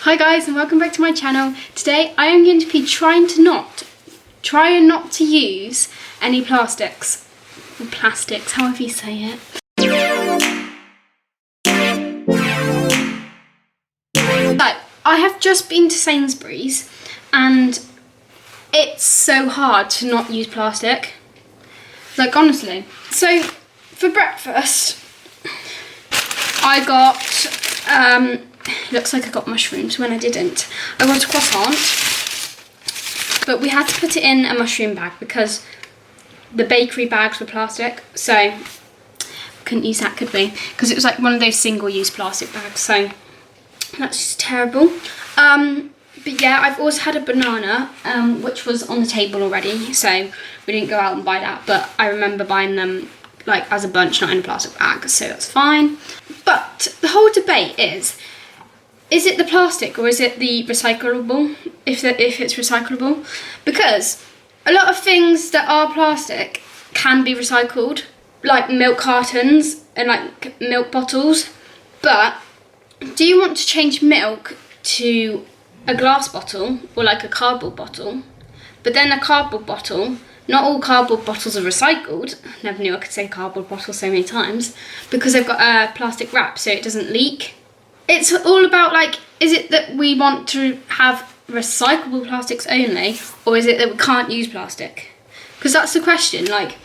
Hi guys, and welcome back to my channel. Today I am going to be trying not to use any plastics, or plastics, however you say it. So I have just been to Sainsbury's and it's so hard to not use plastic, like honestly. So for breakfast I got looks like I got mushrooms when I didn't. I got a croissant, but we had to put it in a mushroom bag because the bakery bags were plastic, so we couldn't use that, could we? Because it was like one of those single-use plastic bags, so that's just terrible. But yeah, I've also had a banana, which was on the table already, so we didn't go out and buy that, but I remember buying them like as a bunch, not in a plastic bag, so that's fine. But the whole debate is it the plastic or is it the recyclable, if it's recyclable? Because a lot of things that are plastic can be recycled, like milk cartons and like milk bottles. But do you want to change milk to a glass bottle or like a cardboard bottle? But then a cardboard bottle, not all cardboard bottles are recycled. Never knew I could say cardboard bottle so many times, because they've got a plastic wrap so it doesn't leak. It's all about like, is it that we want to have recyclable plastics only, or is it that we can't use plastic? Because that's the question. Like,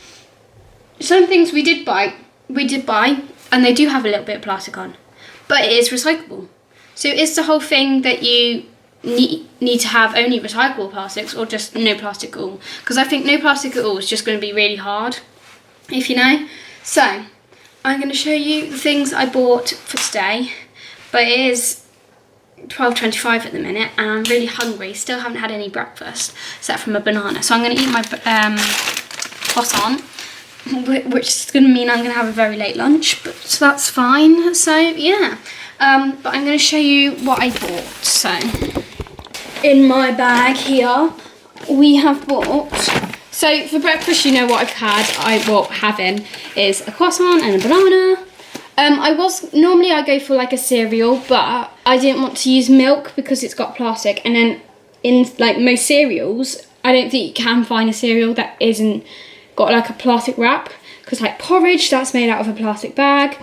some things we did buy, and they do have a little bit of plastic on, but it is recyclable. So is the whole thing that you need to have only recyclable plastics, or just no plastic at all? Because I think no plastic at all is just going to be really hard, if you know. So I'm going to show you the things I bought for today. But it is 12:25 at the minute and I'm really hungry. Still haven't had any breakfast except from a banana. So I'm going to eat my croissant, which is going to mean I'm going to have a very late lunch, but so that's fine. So yeah, but I'm going to show you what I bought. So in my bag here we have bought, so for breakfast, you know what I've had, having is a croissant and a banana. Normally I go for like a cereal, but I didn't want to use milk because it's got plastic, and then in like most cereals, I don't think you can find a cereal that isn't got like a plastic wrap, because like porridge, that's made out of a plastic bag.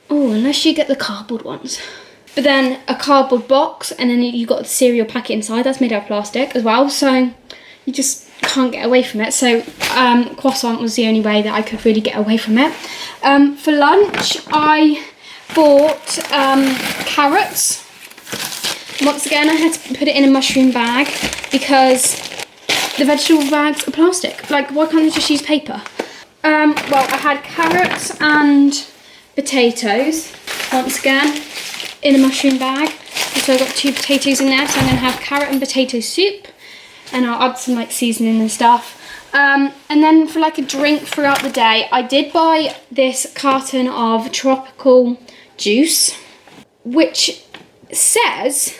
Oh, unless you get the cardboard ones. But then a cardboard box, and then you got the cereal packet inside, that's made out of plastic as well, so you just can't get away from it. So croissant was the only way that I could really get away from it. For lunch I bought carrots. Once again I had to put it in a mushroom bag because the vegetable bags are plastic. Like, why can't they just use paper? Well, I had carrots and potatoes once again in a mushroom bag. So I got 2 potatoes in there, so I'm going to have carrot and potato soup. And I'll add some like seasoning and stuff. And then for like a drink throughout the day, I did buy this carton of tropical juice, which says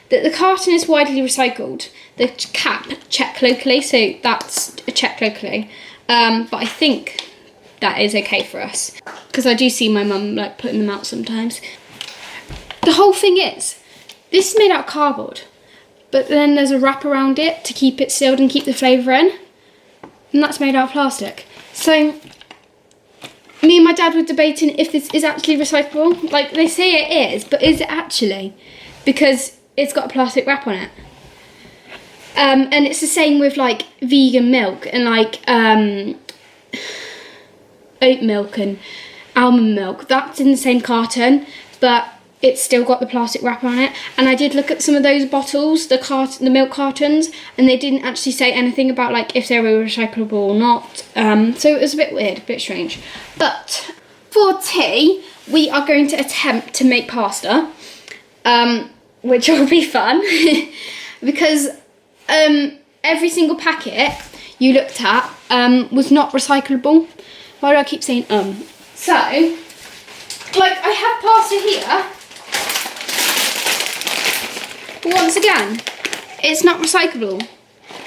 that the carton is widely recycled. The cap, check locally, so that's a check locally. But I think that is okay for us, because I do see my mum like putting them out sometimes. The whole thing is, this is made out of cardboard, but then there's a wrap around it to keep it sealed and keep the flavour in, and that's made out of plastic. So me and my dad were debating if this is actually recyclable. Like, they say it is, but is it actually? Because it's got a plastic wrap on it. And it's the same with like vegan milk and like oat milk and almond milk. That's in the same carton, but it's still got the plastic wrapper on it. And I did look at some of those bottles, the milk cartons, and they didn't actually say anything about like if they were recyclable or not. So it was a bit weird, a bit strange. But for tea, we are going to attempt to make pasta, which will be fun because every single packet you looked at was not recyclable. Why do I keep saying So, like, I have pasta here. Once again, it's not recyclable.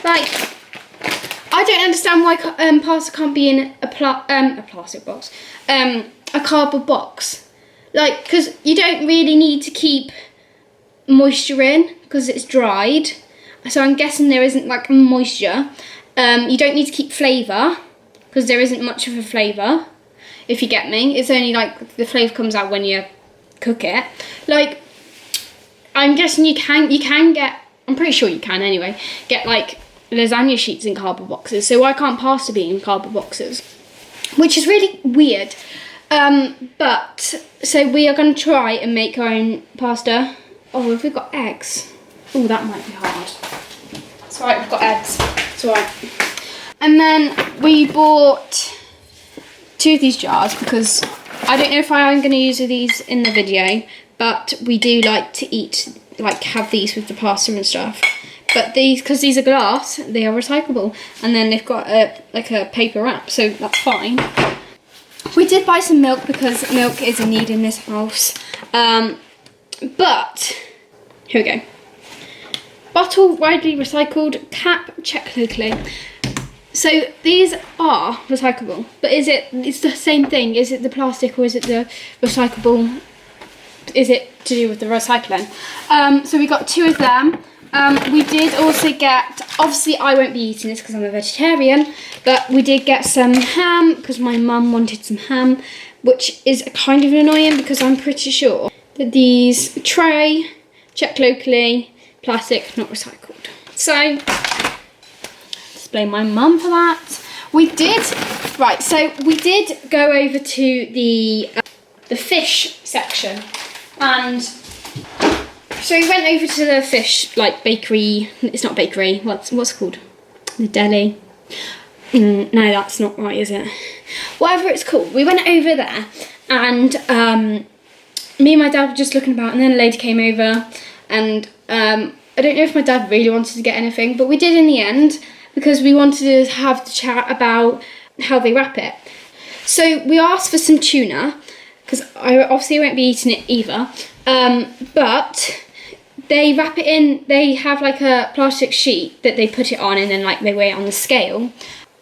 Like, I don't understand why pasta can't be in a plastic box, a cardboard box. Like, because you don't really need to keep moisture in because it's dried. So I'm guessing there isn't like moisture. You don't need to keep flavour because there isn't much of a flavour, if you get me. It's only like the flavour comes out when you cook it. Like, I'm guessing you can get, I'm pretty sure you can anyway, get like lasagna sheets in cardboard boxes. So why can't pasta be in cardboard boxes? Which is really weird. But, so we are going to try and make our own pasta. Oh, have we got eggs? Oh, that might be hard. It's alright, we've got eggs. It's alright. And then we bought 2 of these jars because I don't know if I am going to use these in the video, but we do like to eat, like have these with the pasta and stuff. But these, because these are glass, they are recyclable. And then they've got like a paper wrap, so that's fine. We did buy some milk because milk is a need in this house. But, here we go. Bottle widely recycled, cap check locally. So these are recyclable, but it's the same thing? Is it the plastic or is it the recyclable? Is it to do with the recycling? So we got 2 of them. We did also get, obviously I won't be eating this because I'm a vegetarian, but we did get some ham because my mum wanted some ham, which is kind of annoying because I'm pretty sure that these tray, check locally, plastic, not recycled. So, blame my mum for that. We did go over to the fish section, and so we went over to the fish, like bakery, it's not bakery, what's it called? The deli. No, that's not right, is it? Whatever it's called. We went over there and me and my dad were just looking about, and then a lady came over, and I don't know if my dad really wanted to get anything, but we did in the end because we wanted to have the chat about how they wrap it. So we asked for some tuna because I obviously won't be eating it either, but they wrap it in, they have like a plastic sheet that they put it on, and then like they weigh it on the scale,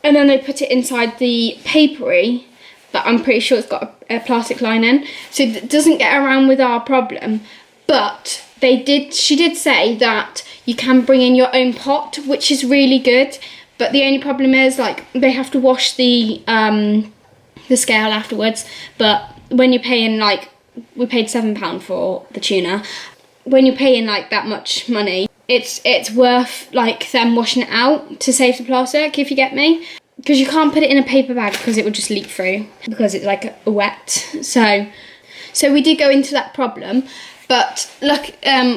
and then they put it inside the papery, but I'm pretty sure it's got a plastic lining, so it doesn't get around with our problem. But she did say that you can bring in your own pot, which is really good, but the only problem is like they have to wash the scale afterwards. But when you're paying, like, we paid £7 for the tuna, when you're paying like that much money, it's worth like them washing it out to save the plastic, if you get me, because you can't put it in a paper bag because it would just leak through because it's like wet. So we did go into that problem, but look,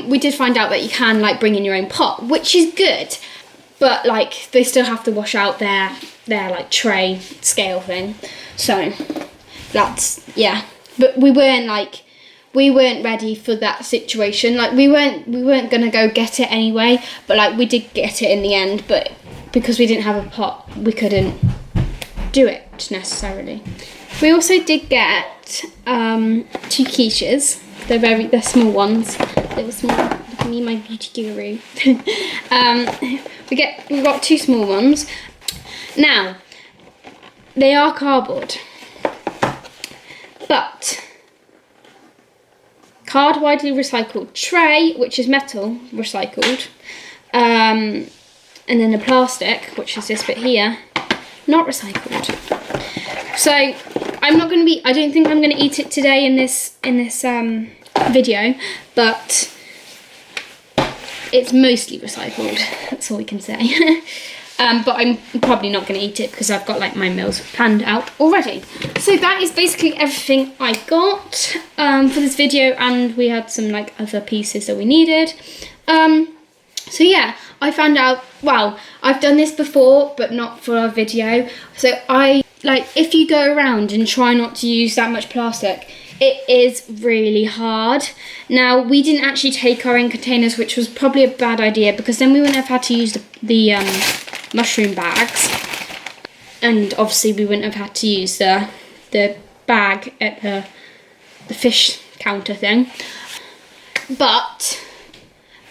we did find out that you can like bring in your own pot, which is good, but like they still have to wash out their like tray scale thing. So that's, yeah, but we weren't ready for that situation. Like we weren't gonna go get it anyway, but like we did get it in the end, but because we didn't have a pot, we couldn't do it necessarily. We also did get 2 quiches. They're small ones. Little small. Look at me, my beauty guru. We got 2 small ones. Now, they are cardboard, but card widely recycled, tray, which is metal recycled, and then the plastic, which is this bit here, not recycled. So I don't think I'm gonna eat it today in this video, but it's mostly recycled. That's all we can say. But I'm probably not going to eat it because I've got like my meals planned out already. So that is basically everything I got for this video, and we had some like other pieces that we needed. So yeah, I found out, well, I've done this before but not for a video. So if you go around and try not to use that much plastic, it is really hard. Now, we didn't actually take our own containers, which was probably a bad idea because then we wouldn't have had to use the mushroom bags, and obviously we wouldn't have had to use the bag at the fish counter thing. But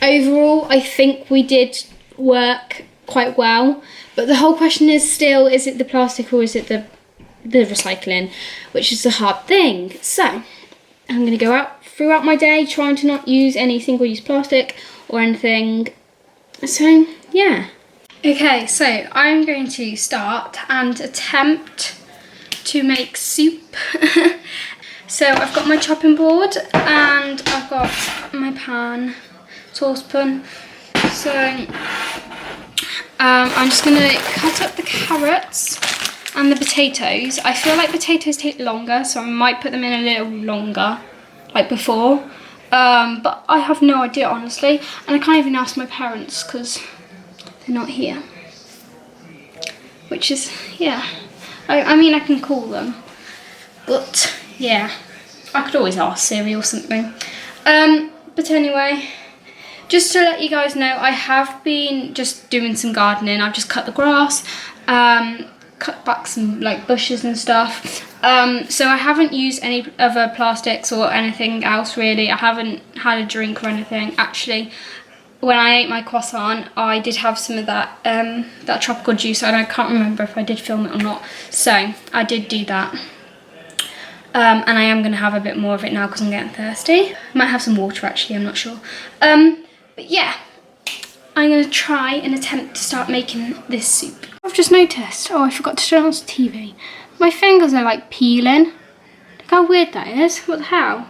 overall, I think we did work quite well. But the whole question is still, is it the plastic or is it the recycling, which is the hard thing. So I'm going to go out throughout my day, trying to not use any single-use plastic or anything. So yeah. Okay, so I'm going to start and attempt to make soup. So I've got my chopping board and I've got my pan, saucepan. So I'm just going to cut up the carrots and the potatoes. I feel like potatoes take longer, so I might put them in a little longer, like before. But I have no idea, honestly. And I can't even ask my parents because they're not here. Which is, yeah. I mean, I can call them. But, yeah. I could always ask Siri or something. But anyway, just to let you guys know, I have been just doing some gardening. I've just cut the grass, cut back some like bushes and stuff. So I haven't used any other plastics or anything else really. I haven't had a drink or anything. Actually, when I ate my croissant, I did have some of that that tropical juice, and I can't remember if I did film it or not. So I did do that. And I am going to have a bit more of it now because I'm getting thirsty. I might have some water actually, I'm not sure. But yeah, I'm going to try and attempt to start making this soup. I've just noticed, oh, I forgot to turn on the TV. My fingers are like peeling. Look how weird that is. What the hell?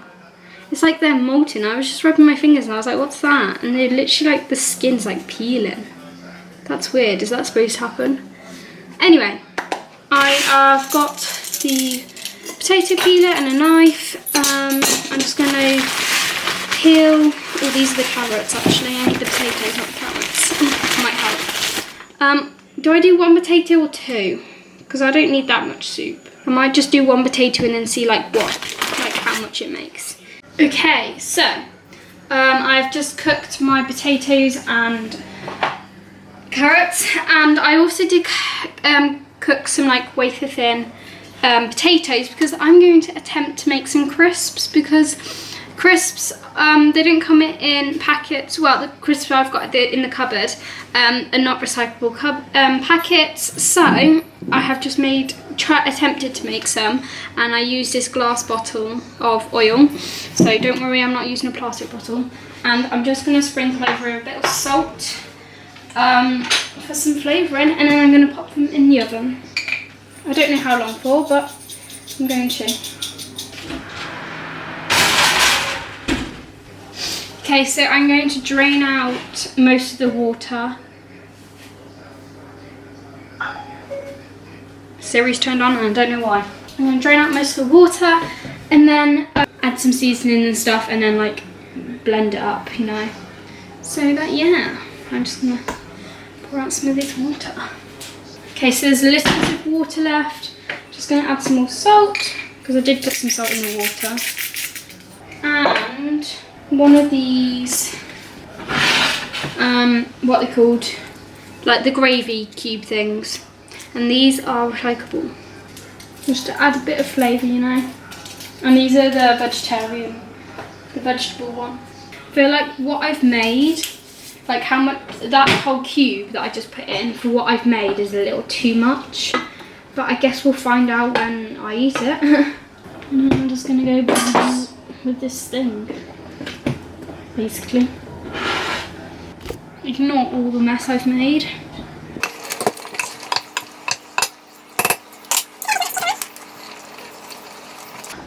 It's like they're molting. I was just rubbing my fingers and I was like, what's that? And they're literally like, the skin's like peeling. That's weird. Is that supposed to happen? Anyway, I've got the potato peeler and a knife. I'm just going to peel. Oh, these are the carrots actually. I need the potatoes, not the carrots. Might help. Do I do one potato or two? Because I don't need that much soup. I might just do one potato and then see like how much it makes. Okay, so I've just cooked my potatoes and carrots, and I also did cook some like wafer thin potatoes because I'm going to attempt to make some crisps, because crisps, they didn't come in packets. Well, the crisps I've got in the cupboard are not recyclable packets, so I have just attempted to make some, and I used this glass bottle of oil, so don't worry, I'm not using a plastic bottle. And I'm just going to sprinkle over a bit of salt for some flavouring, and then I'm going to pop them in the oven. I don't know how long for, but I'm going to. Okay, so I'm going to drain out most of the water. Siri's turned on and I don't know why. I'm going to drain out most of the water and then add some seasoning and stuff, and then like blend it up, you know. So that, yeah, I'm just going to pour out some of this water. Okay, so there's a little bit of water left. Just going to add some more salt, because I did put some salt in the water. And one of these, what they're called, like the gravy cube things. And these are recyclable. Just to add a bit of flavour, you know. And these are the vegetable one. I feel like what I've made, like how much, that whole cube that I just put in for what I've made is a little too much. But I guess we'll find out when I eat it. And I'm just going to go with this thing, basically. Ignore all the mess I've made.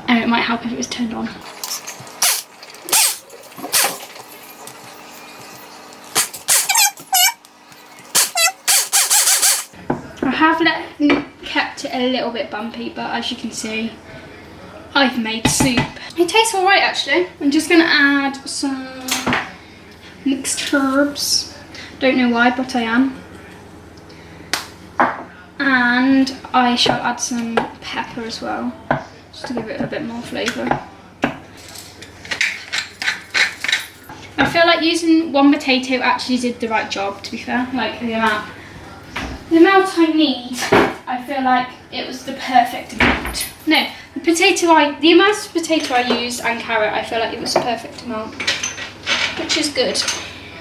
Oh, it might help if it was turned on. I have kept it a little bit bumpy, but as you can see, I've made soup. It tastes alright actually. I'm just going to add some mixed herbs. Don't know why, but I am. And I shall add some pepper as well, just to give it a bit more flavour. I feel like using one potato actually did the right job, to be fair. Like the amount I need, I feel like it was the perfect amount. No, the amount of potato I used and carrot, I feel like it was the perfect amount, which is good.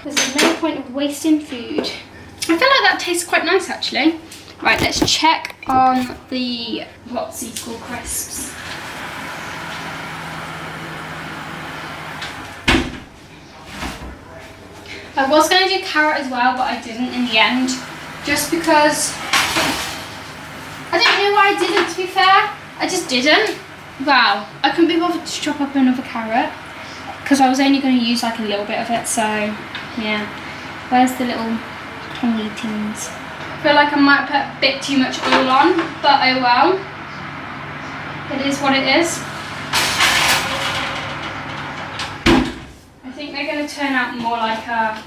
There's no point of wasting food. I feel like that tastes quite nice actually. Right, let's check on the, what's these called, crisps. I was going to do carrot as well, but I didn't in the end. Just because I don't know why I didn't, to be fair. I just didn't. Wow, I couldn't be bothered to chop up another carrot because I was only going to use like a little bit of it, so yeah. Where's the little tongy tins? I feel like I might put a bit too much oil on, but oh well. It is what it is. I think they're going to turn out more like a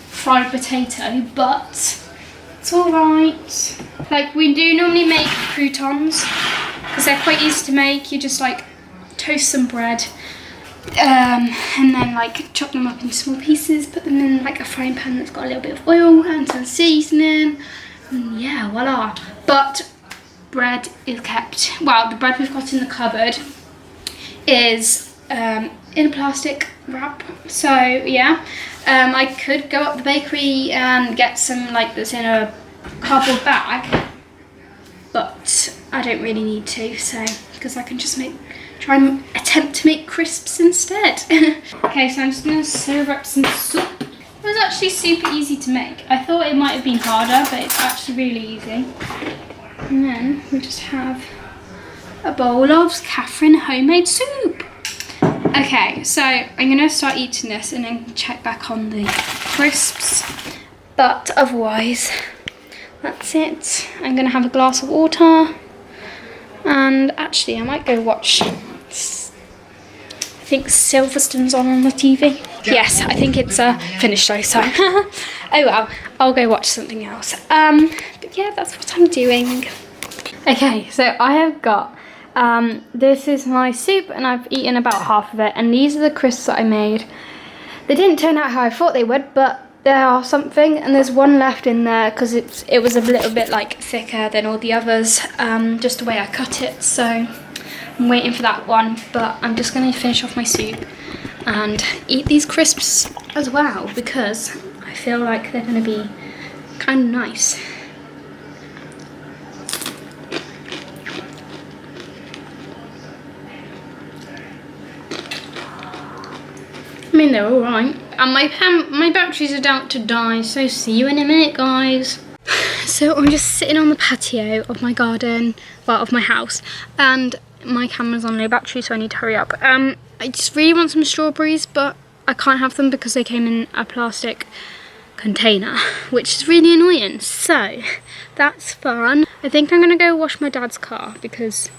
fried potato, but it's alright. Like, we do normally make croutons because they're quite easy to make. You just like toast some bread and then like chop them up into small pieces, put them in like a frying pan that's got a little bit of oil and some seasoning, and yeah, voila. But bread is kept, well, the bread we've got in the cupboard is in a plastic wrap, so yeah. I could go up the bakery and get some like that's in a cardboard bag, but I don't really need to, so because I can just try and attempt to make crisps instead. Okay, so I'm just going to serve up some soup. It was actually super easy to make. I thought it might have been harder, but it's actually really easy. And then we just have a bowl of Catherine homemade soup. Okay, so I'm going to start eating this and then check back on the crisps. But otherwise, that's it. I'm going to have a glass of water. And actually, I might go watch, I think Silverstone's on the TV. Yes, I think it's finished though, so. Oh well, I'll go watch something else. But yeah, that's what I'm doing. Okay, so I have got, this is my soup and I've eaten about half of it. And these are the crisps that I made. They didn't turn out how I thought they would, but they are something, and there's one left in there because it was a little bit like thicker than all the others, just the way I cut it, so I'm waiting for that one. But I'm just going to finish off my soup and eat these crisps as well because I feel like they're going to be kind of nice. I mean, they're all right. And my batteries are about to die, so see you in a minute, guys. So I'm just sitting on the patio of my garden, well, of my house, and my camera's on low battery, so I need to hurry up. I just really want some strawberries, but I can't have them because they came in a plastic container, which is really annoying. So that's fun. I think I'm gonna go wash my dad's car because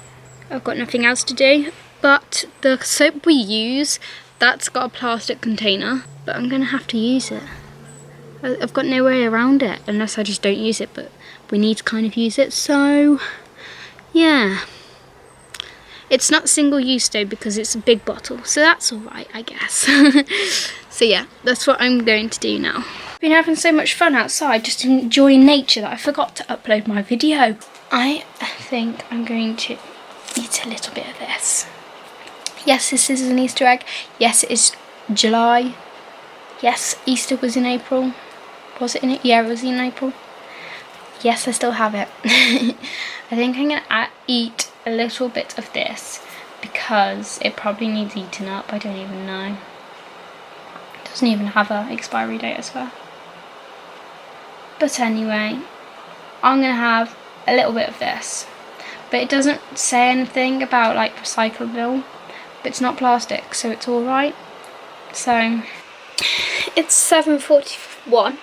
I've got nothing else to do. But the soap we use, that's got a plastic container, but I'm gonna have to use it. I've got no way around it unless I just don't use it, but we need to kind of use it, so yeah. It's not single use though because it's a big bottle, so that's alright, I guess. So yeah, that's what I'm going to do now. Been having so much fun outside, just enjoying nature, that I forgot to upload my video. I think I'm going to eat a little bit of this. Yes, this is an Easter egg. Yes, it is July. Yes, Easter was in April. Was it in it? Yeah, it was in April. Yes, I still have it. I think I'm going to eat a little bit of this because it probably needs eaten up. I don't even know. It doesn't even have an expiry date, I swear. But anyway, I'm going to have a little bit of this. But it doesn't say anything about like recyclable. But it's not plastic, so it's alright. So it's 7:41,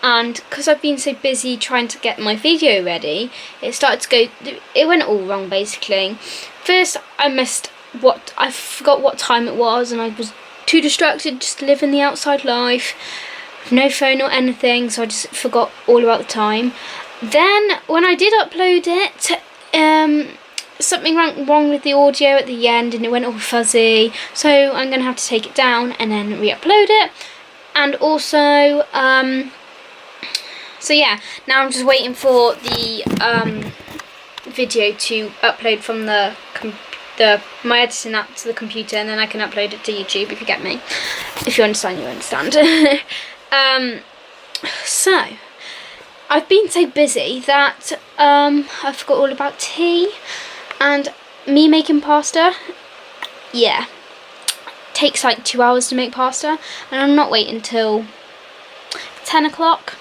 and because I've been so busy trying to get my video ready, it started to go, it went all wrong basically. First I forgot what time it was, and I was too distracted just living the outside life, no phone or anything, so I just forgot all about the time. Then when I did upload it, something wrong with the audio at the end and it went all fuzzy, so I'm gonna have to take it down and then re-upload it. And also so yeah, now I'm just waiting for the video to upload from my editing app to the computer, and then I can upload it to YouTube, if you get me. If you understand, you understand. So I've been so busy that I forgot all about tea. And me making pasta, yeah, takes like 2 hours to make pasta, and I'm not waiting until 10 o'clock.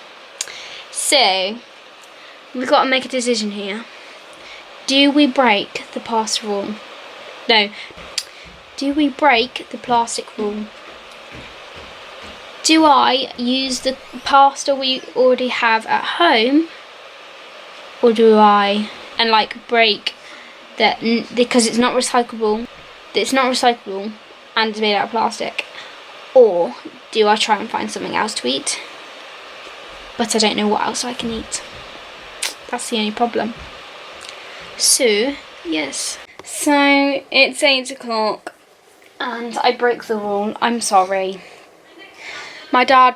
So we've got to make a decision here. Do we break the pasta rule? No. Do we break the plastic rule? Do I use the pasta we already have at home, or do I break that because it's not recyclable? It's not recyclable and it's made out of plastic. Or do I try and find something else to eat? But I don't know what else I can eat. That's the only problem. So yes. So it's 8 o'clock and I broke the rule. I'm sorry. My dad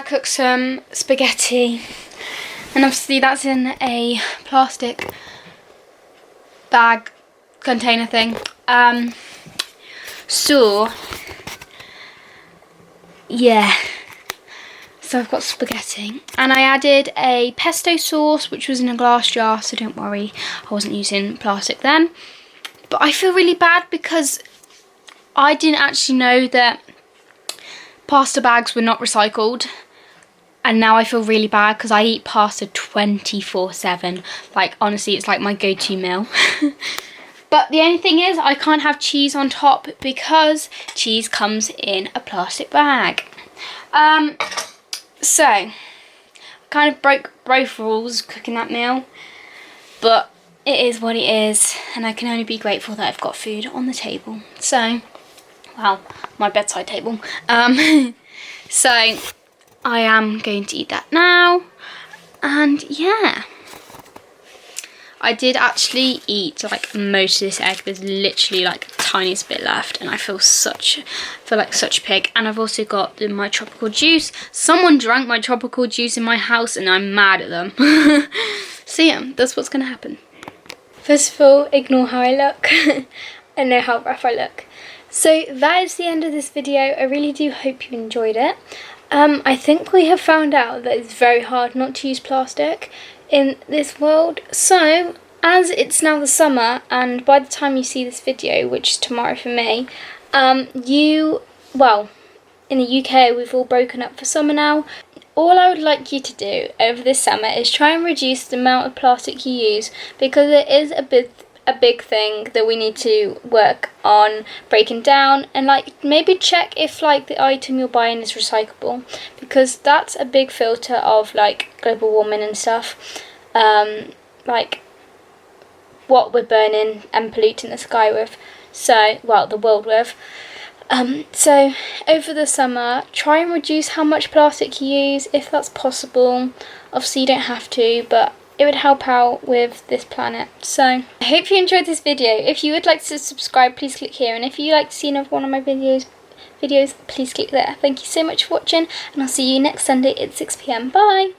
cooks some spaghetti, and obviously that's in a plastic bag container thing. So yeah, so I've got spaghetti, and I added a pesto sauce which was in a glass jar, so don't worry, I wasn't using plastic then. But I feel really bad because I didn't actually know that pasta bags were not recycled, and now I feel really bad because I eat pasta 24/7. Like, honestly, it's like my go-to meal. But the only thing is I can't have cheese on top because cheese comes in a plastic bag. So I kind of broke both rules cooking that meal, but it is what it is, and I can only be grateful that I've got food on the table. So, well, my bedside table. So I am going to eat that now, and yeah, I did actually eat like most of this egg. There's literally like the tiniest bit left, and I feel like such a pig. And I've also got my tropical juice. Someone drank my tropical juice in my house, and I'm mad at them. So yeah, that's what's gonna happen. First of all, ignore how I look and know how rough I look. So that is the end of this video. I really do hope you enjoyed it. I think we have found out that it's very hard not to use plastic in this world. So, as it's now the summer, and by the time you see this video, which is tomorrow for me, in the UK we've all broken up for summer now. All I would like you to do over this summer is try and reduce the amount of plastic you use, because it is a big thing that we need to work on breaking down, and like maybe check if like the item you're buying is recyclable, because that's a big filter of like global warming and stuff, like what we're burning and polluting the sky with, so the world with. So over the summer, try and reduce how much plastic you use if that's possible. Obviously you don't have to, but it would help out with this planet. So I hope you enjoyed this video. If you would like to subscribe, please click here, and if you'd like to see another one of my videos, please click there. Thank you so much for watching, and I'll see you next Sunday at 6 PM. Bye.